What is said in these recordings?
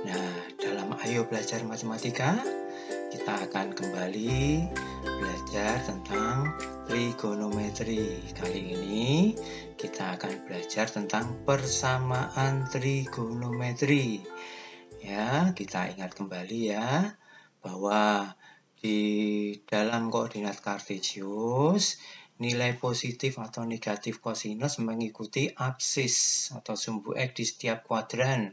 Nah, dalam Ayo Belajar Matematika, kita akan kembali belajar tentang trigonometri. Kali ini kita akan belajar tentang persamaan trigonometri. Ya, kita ingat kembali ya bahwa di dalam koordinat kartesius nilai positif atau negatif kosinus mengikuti absis atau sumbu X di setiap kuadran.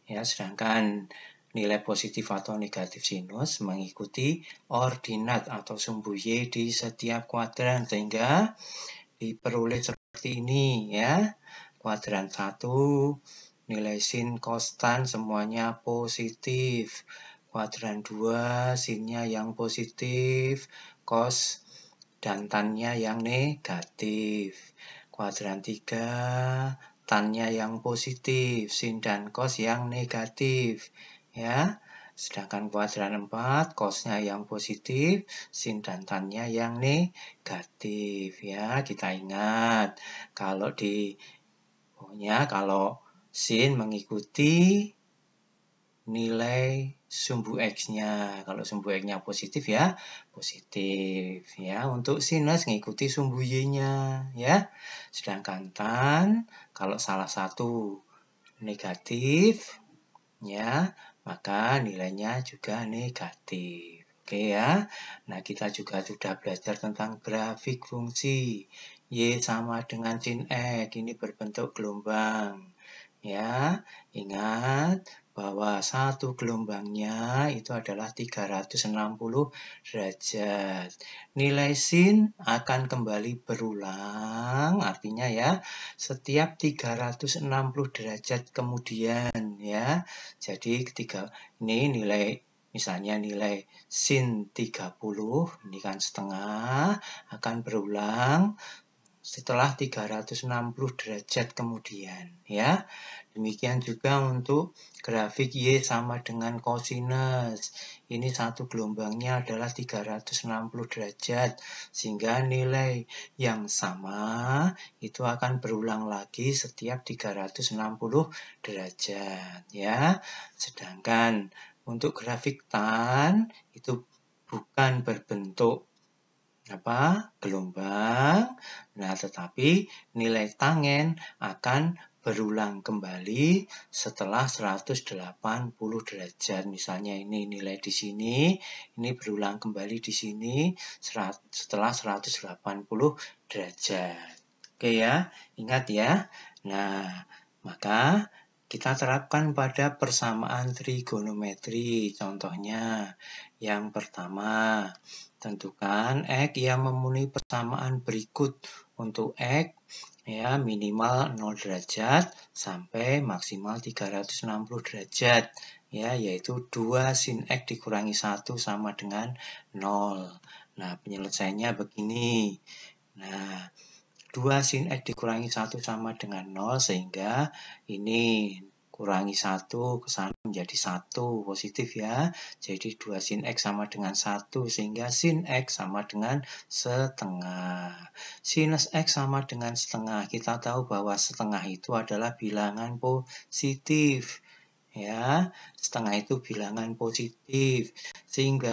Ya, sedangkan nilai positif atau negatif sinus mengikuti ordinat atau sumbu Y di setiap kuadran, sehingga diperoleh seperti ini ya. Kuadran 1 nilai sin konstan semuanya positif. Kuadran 2 sinnya yang positif, cos dan tannya yang negatif. Kuadran 3 tannya yang positif, sin dan cos yang negatif ya. Sedangkan kuadran 4 cosnya yang positif, sin dan tannya yang negatif ya. Kita ingat kalau kalau sin mengikuti nilai sumbu X-nya. Kalau sumbu X-nya positif ya positif ya. Untuk sinus mengikuti sumbu Y-nya ya. Sedangkan tan kalau salah satu negatif ya, maka nilainya juga negatif. Oke ya. Nah, kita juga sudah belajar tentang grafik fungsi. Y sama dengan sin X, ini berbentuk gelombang. Ya, ingat bahwa satu gelombangnya itu adalah 360 derajat. Nilai sin akan kembali berulang, artinya ya, setiap 360 derajat kemudian ya. Jadi ini misalnya nilai sin 30, ini kan setengah, akan berulang setelah 360 derajat kemudian ya. Demikian juga untuk grafik Y sama dengan kosinus. Ini satu gelombangnya adalah 360 derajat, sehingga nilai yang sama itu akan berulang lagi setiap 360 derajat ya. Sedangkan untuk grafik tan itu bukan berbentuk gelombang. Nah, tetapi nilai tangen akan berulang kembali setelah 180 derajat. Misalnya ini nilai di sini, ini berulang kembali di sini setelah 180 derajat. Oke ya, ingat ya. Nah, maka kita terapkan pada persamaan trigonometri. Contohnya, yang pertama, tentukan X yang memenuhi persamaan berikut. Untuk X ya minimal 0 derajat sampai maksimal 360 derajat ya, yaitu 2 sin X dikurangi 1 sama dengan 0. Nah, penyelesaiannya begini. Nah, 2 sin X dikurangi 1 sama dengan 0, sehingga ini kurangi 1 ke sana menjadi 1 positif ya. Jadi 2 sin X sama dengan 1, sehingga sin X sama dengan setengah. Sinus X sama dengan setengah. Kita tahu bahwa setengah itu adalah bilangan positif. Ya, setengah itu bilangan positif. Sehingga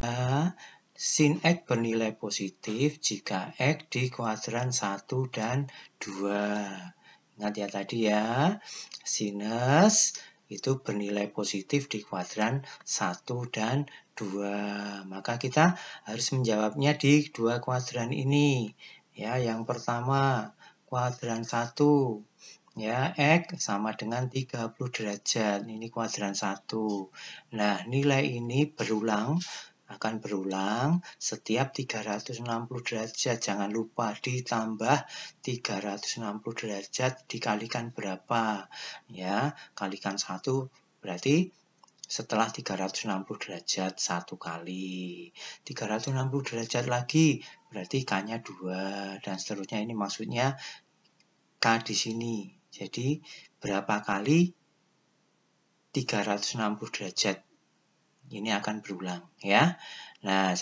sin X bernilai positif jika X di kuadran 1 dan 2. Ingat ya tadi ya, sinus itu bernilai positif di kuadran 1 dan 2. Maka kita harus menjawabnya di dua kuadran ini. Ya, yang pertama, kuadran 1. Ya, X sama dengan 30 derajat. Ini kuadran 1. Nah, nilai ini akan berulang setiap 360 derajat. Jangan lupa ditambah 360 derajat dikalikan berapa. Ya, kalikan 1 berarti setelah 360 derajat 1 kali. 360 derajat lagi berarti K-nya 2 dan seterusnya. Ini maksudnya K di sini. Jadi berapa kali 360 derajat? Ini akan berulang ya. Nah,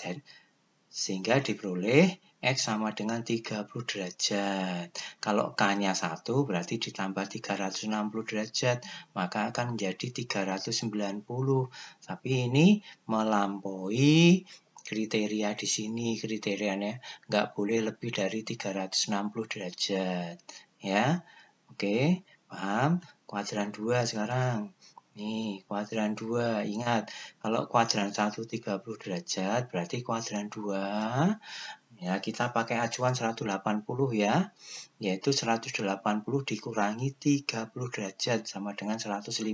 Sehingga diperoleh X sama dengan 30 derajat. Kalau K-nya 1 berarti ditambah 360 derajat, maka akan menjadi 390. Tapi ini melampaui kriteria di sini. Kriterianya nggak boleh lebih dari 360 derajat. Ya, oke, paham? Kuadran 2 sekarang. Nih, kuadran 2. Ingat, kalau kuadran 1 30 derajat, berarti kuadran 2, ya kita pakai acuan 180 ya, yaitu 180 dikurangi 30 derajat sama dengan 150.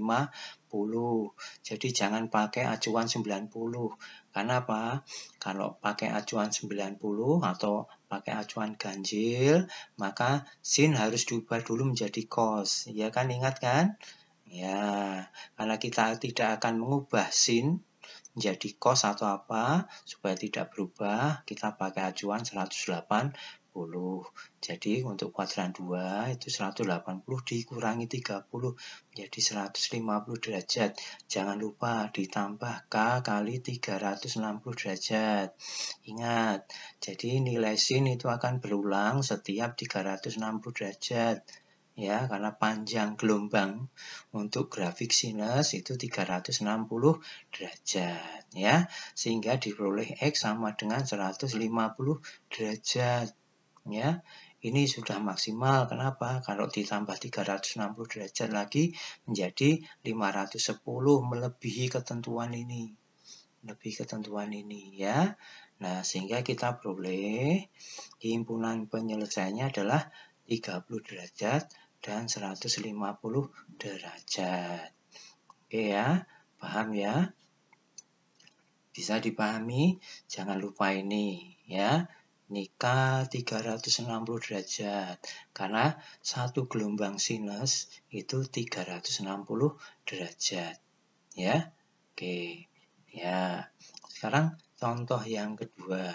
Jadi jangan pakai acuan 90. Karena apa? Kalau pakai acuan 90 atau pakai acuan ganjil, maka sin harus diubah dulu menjadi cos. Ya kan, ingat kan? Ya, karena kita tidak akan mengubah sin menjadi cos atau apa, supaya tidak berubah, kita pakai acuan 180. Jadi untuk kuadran 2 itu 180 dikurangi 30 menjadi 150 derajat. Jangan lupa ditambah K kali 360 derajat. Ingat, jadi nilai sin itu akan berulang setiap 360 derajat. Ya, karena panjang gelombang untuk grafik sinus itu 360 derajat ya, sehingga diperoleh X sama dengan 150 derajat ya. Ini sudah maksimal. Kenapa? Kalau ditambah 360 derajat lagi menjadi 510, melebihi ketentuan ini. Lebih ketentuan ini ya. Nah, sehingga kita peroleh himpunan penyelesaiannya adalah 30 derajat dan 150 derajat. Oke ya, paham ya? Bisa dipahami? Jangan lupa ini ya. Ini K 360 derajat. Karena satu gelombang sinus itu 360 derajat. Ya. Oke. Ya. Sekarang contoh yang kedua.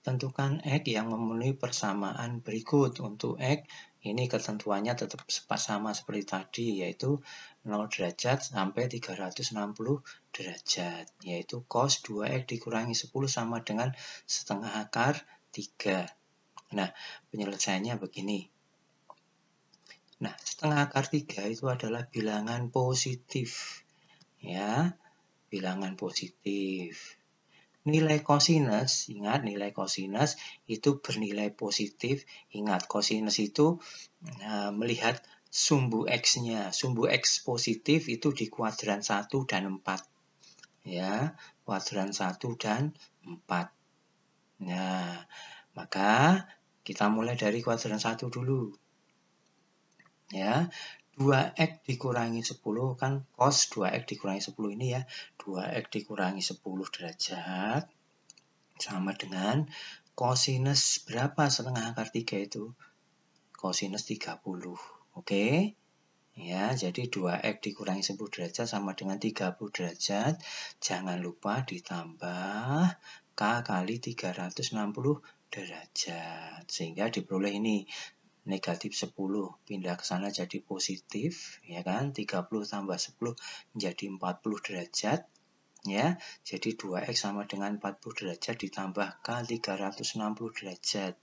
Tentukan X yang memenuhi persamaan berikut. Untuk X ini ketentuannya tetap sama seperti tadi, yaitu 0 derajat sampai 360 derajat, yaitu cos 2X dikurangi 10 sama dengan setengah akar 3. Nah, penyelesaiannya begini. Nah, setengah akar 3 itu adalah bilangan positif. Ya, bilangan positif. Nilai kosinus, ingat nilai kosinus itu bernilai positif. Ingat, kosinus itu melihat sumbu X-nya. Sumbu X positif itu di kuadran 1 dan 4. Ya, kuadran 1 dan 4. Nah, maka kita mulai dari kuadran 1 dulu. Ya, 2X dikurangi 10 kan cos 2X dikurangi 10 ini ya. 2X dikurangi 10 derajat sama dengan kosinus berapa setengah akar 3 itu? Kosinus 30. Oke. Ya, jadi 2X dikurangi 10 derajat sama dengan 30 derajat. Jangan lupa ditambah K kali 360 derajat. Sehingga diperoleh ini negatif 10 pindah ke sana jadi positif, ya kan? 30 tambah 10 menjadi 40 derajat. Ya, jadi 2X sama dengan 40 derajat ditambah K 360 derajat.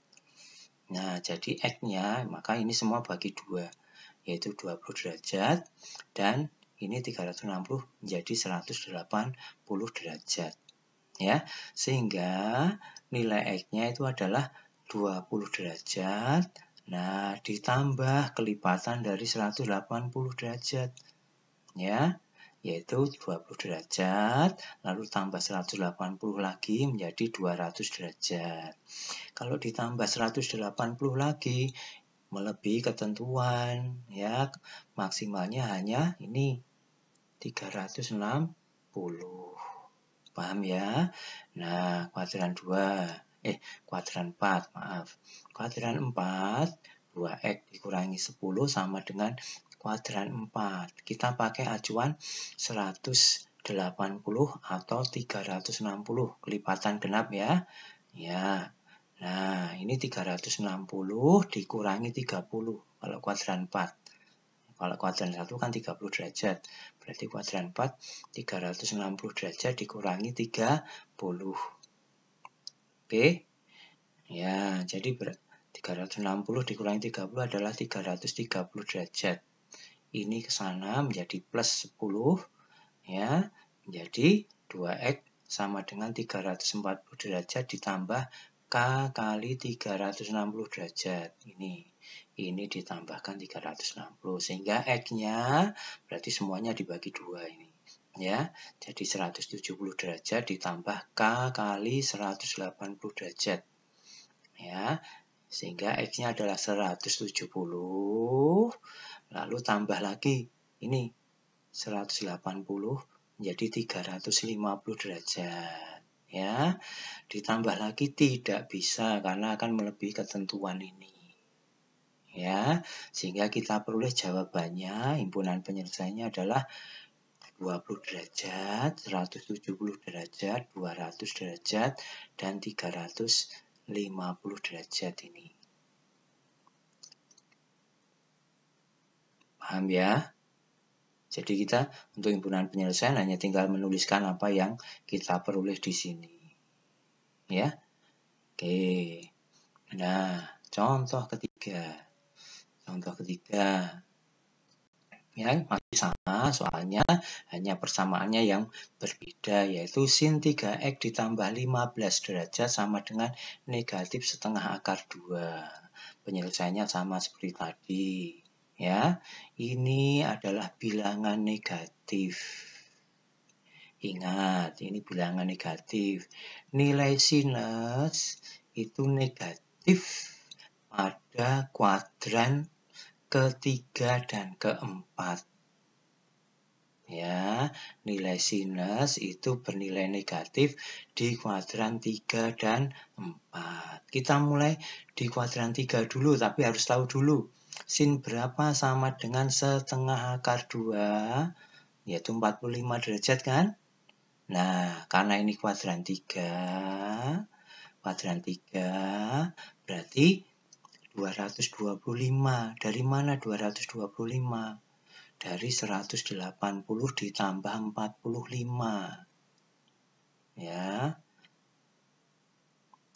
Nah, jadi X-nya, maka ini semua bagi 2, yaitu 20 derajat, dan ini 360 menjadi 180 derajat. Ya, sehingga nilai X-nya itu adalah 20 derajat. Nah, ditambah kelipatan dari 180 derajat. Ya, yaitu 20 derajat, lalu tambah 180 lagi menjadi 200 derajat. Kalau ditambah 180 lagi, melebihi ketentuan, ya, maksimalnya hanya ini 360. Paham ya? Nah, kuadran 4, maaf. Kuadran 4, 2X dikurangi 10 sama dengan kuadran 4. Kita pakai acuan 180 atau 360, kelipatan genap ya. Ya. Nah, ini 360 dikurangi 30 kalau kuadran 4. Kalau kuadran 1 kan 30 derajat. Berarti kuadran 4 360 derajat dikurangi 30. Oke. Ya, jadi 360 dikurangi 30 adalah 330 derajat. Ini ke sana menjadi plus 10, ya, menjadi 2X sama dengan 340 derajat ditambah K kali 360 derajat. Ini ditambahkan 360, sehingga X-nya berarti semuanya dibagi 2 ini. Ya, jadi 170 derajat ditambah K kali 180 derajat. Ya, sehingga X-nya adalah 170, lalu tambah lagi ini 180 menjadi 350 derajat. Ya, ditambah lagi tidak bisa karena akan melebihi ketentuan ini. Ya, sehingga kita peroleh jawabannya, himpunan penyelesaiannya adalah 20 derajat, 170 derajat, 200 derajat, dan 350 derajat ini. Paham ya? Jadi kita untuk himpunan penyelesaian hanya tinggal menuliskan apa yang kita peroleh di sini. Ya. Oke. Nah, contoh ketiga. Ya, masih sama soalnya, hanya persamaannya yang berbeda, yaitu sin 3x ditambah 15 derajat sama dengan negatif setengah akar 2. Penyelesaiannya sama seperti tadi. Ya, ini adalah bilangan negatif. Ingat, ini bilangan negatif. Nilai sinus itu negatif pada kuadran ketiga dan keempat. Ya, nilai sinus itu bernilai negatif di kuadran 3 dan 4. Kita mulai di kuadran 3 dulu, tapi harus tahu dulu. Sin berapa sama dengan setengah akar 2, yaitu 45 derajat kan? Nah, karena ini kuadran 3, berarti 225. Dari mana 225? Dari 180 ditambah 45. Ya.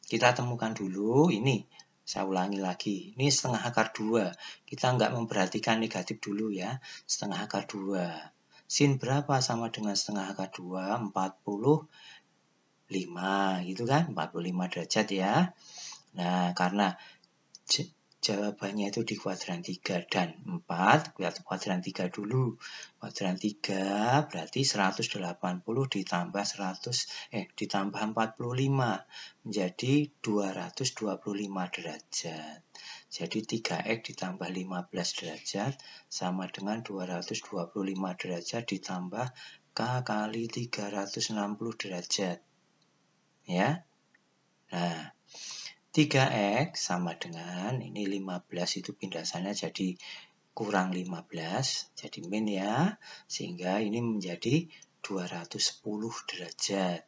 Kita temukan dulu ini. Saya ulangi lagi. Ini setengah akar 2. Kita nggak memperhatikan negatif dulu ya. Setengah akar 2. Sin berapa sama dengan setengah akar 2? 45. Gitu kan? 45 derajat ya. Nah, karena jawabannya itu di kuadran 3 dan 4. Lihat kuadran 3 dulu. Kuadran 3 berarti 180 ditambah 45 menjadi 225 derajat. Jadi 3x ditambah 15 derajat sama dengan 225 derajat ditambah K kali 360 derajat. Ya. Nah, 3x sama dengan ini 15 itu pindah sana jadi kurang 15, jadi min ya. Sehingga ini menjadi 210 derajat.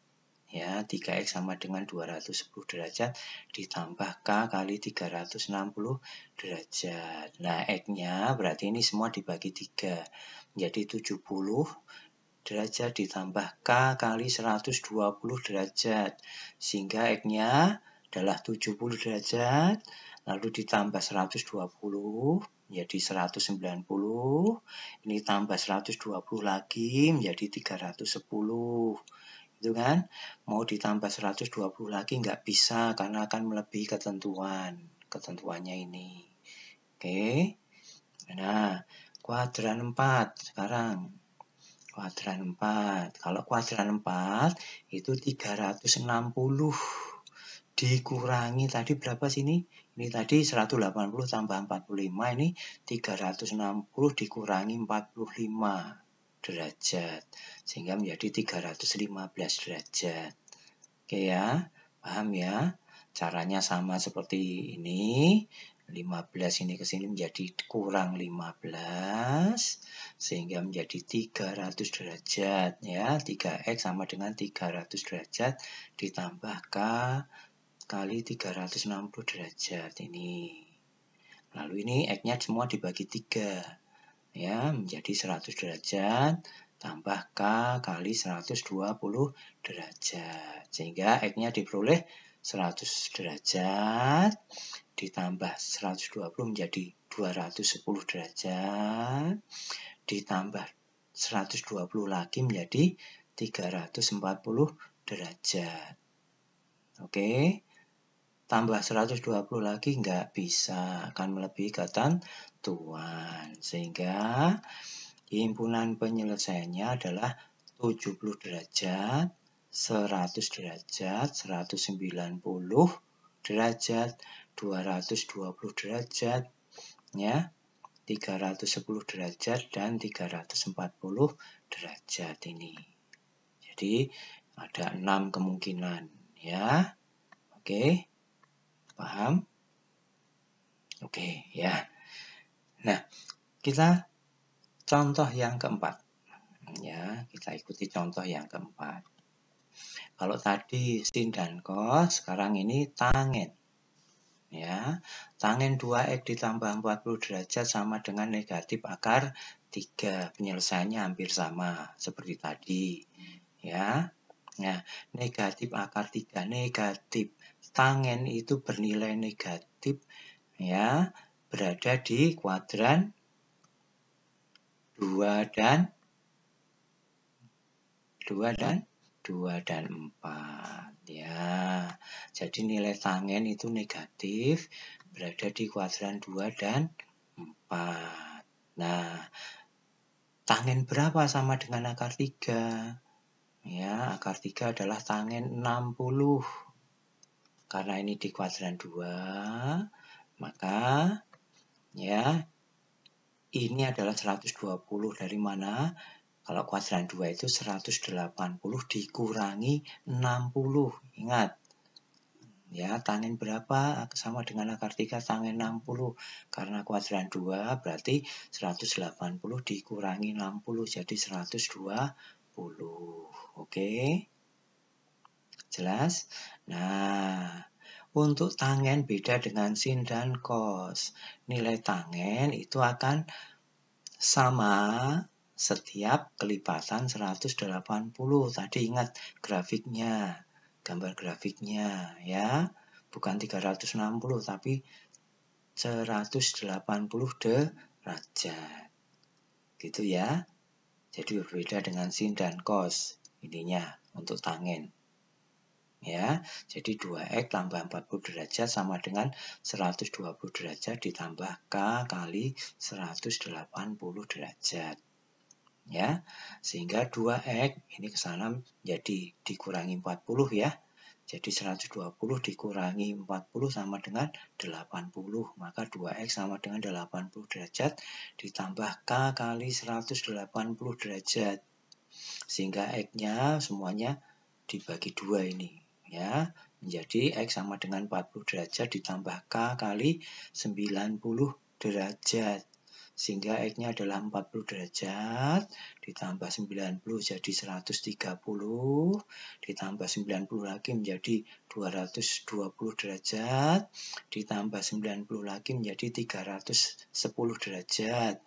Ya, 3x sama dengan 210 derajat ditambah K kali 360 derajat. Nah, X-nya berarti ini semua dibagi 3. Menjadi 70 derajat ditambah K kali 120 derajat. Sehingga X-nya adalah 70 derajat, lalu ditambah 120 menjadi 190, ini tambah 120 lagi menjadi 310. Itu kan, mau ditambah 120 lagi nggak bisa karena akan melebihi ketentuannya ini. Oke. Nah, kuadran 4 sekarang. Kuadran 4. Kalau kuadran 4 itu 360 dikurangi tadi berapa sini? Ini tadi 180 tambah 45, ini 360 dikurangi 45 derajat. Sehingga menjadi 315 derajat. Oke ya, paham ya? Caranya sama seperti ini. 15 ini ke sini menjadi kurang 15. Sehingga menjadi 300 derajat. Ya, 3x sama dengan 300 derajat ditambah K kali 360 derajat ini. Lalu ini X-nya semua dibagi 3. Ya, menjadi 100 derajat tambah K kali 120 derajat. Sehingga X-nya diperoleh 100 derajat, ditambah 120 menjadi 210 derajat, ditambah 120 lagi menjadi 340 derajat. Oke, tambah 120 lagi nggak bisa, akan melebihi ketentuan. Sehingga himpunan penyelesaiannya adalah 70 derajat, 100 derajat, 190 derajat, 220 derajat, ya, 310 derajat, dan 340 derajat ini. Jadi ada 6 kemungkinan, ya. Oke, paham? Oke, ya. Nah, kita contoh yang keempat. Ya, kita ikuti contoh yang keempat. Kalau tadi sin dan cos, sekarang ini tangen. Ya, tangen 2x ditambah 40 derajat sama dengan negatif akar 3. Penyelesaiannya hampir sama seperti tadi. Ya. Nah, negatif akar 3, negatif tangen itu bernilai negatif, ya, berada di kuadran 2 dan 4, ya. Jadi nilai tangen itu negatif berada di kuadran 2 dan 4. Nah, tangen berapa sama dengan akar 3? Ya, akar 3 adalah tangen 60. Karena ini di kuadran 2, maka ya ini adalah 120 dari mana? Kalau kuadran 2 itu 180 dikurangi 60. Ingat. Ya, tangen berapa? Sama dengan akar 3 tangen 60. Karena kuadran 2 berarti 180 dikurangi 60 jadi 120. Oke. Jelas? Nah, untuk tangen beda dengan sin dan cos. Nilai tangen itu akan sama setiap kelipatan 180. Tadi ingat grafiknya, gambar grafiknya ya. Bukan 360 tapi 180 derajat. Gitu ya. Jadi berbeda dengan sin dan cos ininya untuk tangen. Ya, jadi 2x tambah 40 derajat sama dengan 120 derajat ditambah K kali 180 derajat. Ya, sehingga 2x ini ke sana jadi dikurangi 40 ya. Jadi 120 dikurangi 40 sama dengan 80. Maka 2x sama dengan 80 derajat ditambah K kali 180 derajat. Sehingga x-nya semuanya dibagi 2 ini. Ya, menjadi x sama dengan 40 derajat ditambah K kali 90 derajat. Sehingga x-nya adalah 40 derajat, ditambah 90 jadi 130, ditambah 90 lagi menjadi 220 derajat, ditambah 90 lagi menjadi 310 derajat.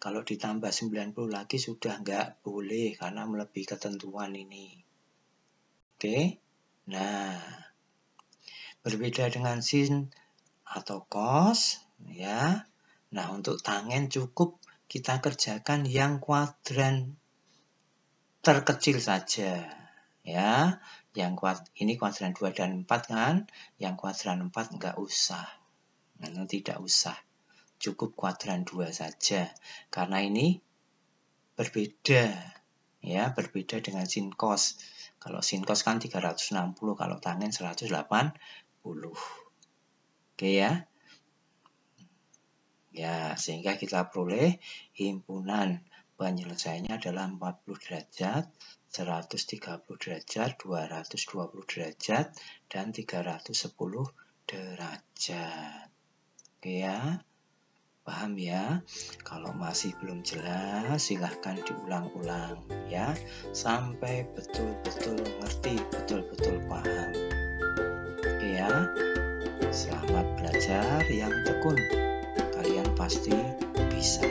Kalau ditambah 90 lagi sudah nggak boleh karena melebihi ketentuan ini. Oke, nah berbeda dengan sin atau cos, ya. Nah, untuk tangen cukup kita kerjakan yang kuadran terkecil saja. Ya, yang ini kuadran 2 dan 4 kan, yang kuadran 4 enggak usah. Nah, tidak usah. Cukup kuadran 2 saja. Karena ini berbeda. Ya, berbeda dengan sin cos. Kalau sin cos kan 360, kalau tangen 180. Oke ya. Ya, sehingga kita peroleh himpunan penyelesaiannya adalah 40 derajat, 130 derajat, 220 derajat, dan 310 derajat. Oke ya, paham ya? Kalau masih belum jelas, silahkan diulang-ulang ya, sampai betul-betul ngerti, betul-betul paham. Oke ya, selamat belajar yang tekun. Kalian pasti bisa.